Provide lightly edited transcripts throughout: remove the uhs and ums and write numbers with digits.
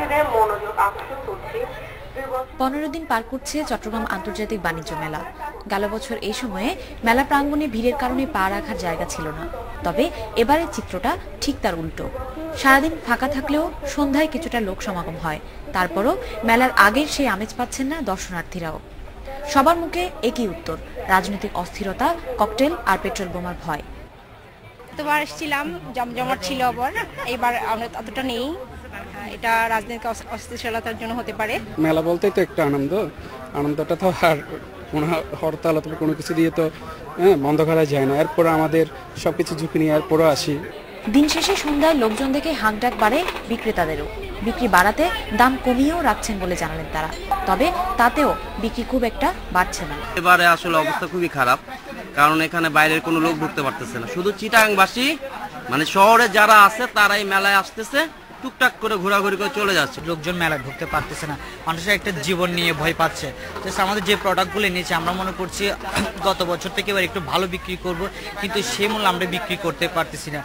দর্শকদের মনোযোগ আকর্ষণ করছে। 15 দিন পার করছে চট্টগ্রাম আন্তর্জাতিক বাণিজ্য মেলা। গেল বছর এই সময়ে মেলা প্রাঙ্গণে ভিড়ের কারণে পা রাখার জায়গা ছিল না, তবে এবারের চিত্রটা ঠিক তার উল্টো। সারাদিন ফাঁকা থাকলেও সন্ধ্যায় কিছুটা লোক সমাগম হয়। তারপরও মেলার আগের সেই আমেজ পাচ্ছেন না দর্শনার্থীরাও। সবার মুখে একই উত্তর, রাজনৈতিক অস্থিরতা, ককটেল আর পেট্রোল বোমার ভয়। এতবার এসেছিলাম, জমজমাট ছিল, আবার এইবার আমরা অতটা নেই। এটা রাজনৈতিক অস্থিরতার জন্য হতে পারে। মেলা বলতেই তো একটা আনন্দটা তো আর কোনো হরতাল অথবা কোনো কিছু দিয়ে তো বন্ধ করা যায় না। এরপর আমাদের সবকিছু ঝুঁকি নিয়ে এরপরও আসি। দিন শেষে সন্ধ্যায় লোকজন দেখে হাঁকডাক বাড়ে বিক্রেতাদেরও। বিক্রি বাড়াতে দাম কমিয়েও রাখছেন বলে জানালেন তারা, তবে তাতেও বিক্রি খুব একটা বাড়ছে না। এবারে আসলে অবস্থা খুবই খারাপ, কারণ এখানে বাইরের কোনো লোক ঢুকতে পারতেছে না। শুধু চিটাগাংবাসী মানে শহরে যারা আছে তারাই মেলায় আসতেছে, টুকটাক করে ঘোরাঘুরি করে চলে যাচ্ছে। লোকজন মেলায় ঢুকতে পারতেছে না, মানুষের একটা জীবন নিয়ে ভয় পাচ্ছে। আমাদের যে প্রোডাক্টগুলো নিয়েছে আমরা মনে করছি গত বছর থেকে এবার একটু ভালো বিক্রি করব, কিন্তু সে মূল্য আমরা বিক্রি করতে পারতেছি না।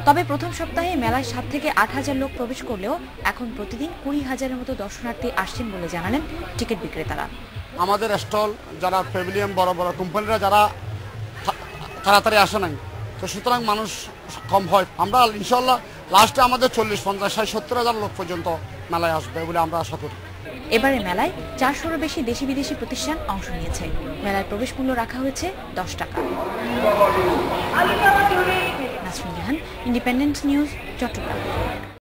তবে প্রথম সপ্তাহে মেলায় 7 থেকে 8,000 লোক প্রবেশ করলেও এখন প্রতিদিন 20,000-এর মতো দর্শনার্থী আসছেন বলে জানালেন টিকিট বিক্রেতারা। আমাদের স্টল যারা প্যাভিলিয়ন বড় বড় কোম্পানিরা যারা তাড়াতাড়ি আসে নাই, তো সুতরাং মানুষ কম হয়। আমরা ইনশাল্লাহ লাস্টে আমাদের 40, 50, 60, 70,000 লোক পর্যন্ত মেলায় আসবে বলে আমরা আশা করি। এবারে মেলায় 400-এরও বেশি দেশি বিদেশি প্রতিষ্ঠান অংশ নিয়েছে। মেলার প্রবেশ মূল্য রাখা হয়েছে 10 টাকা। নাসরিন জাহান, ইন্ডিপেন্ডেন্ট নিউজ, চট্টগ্রাম।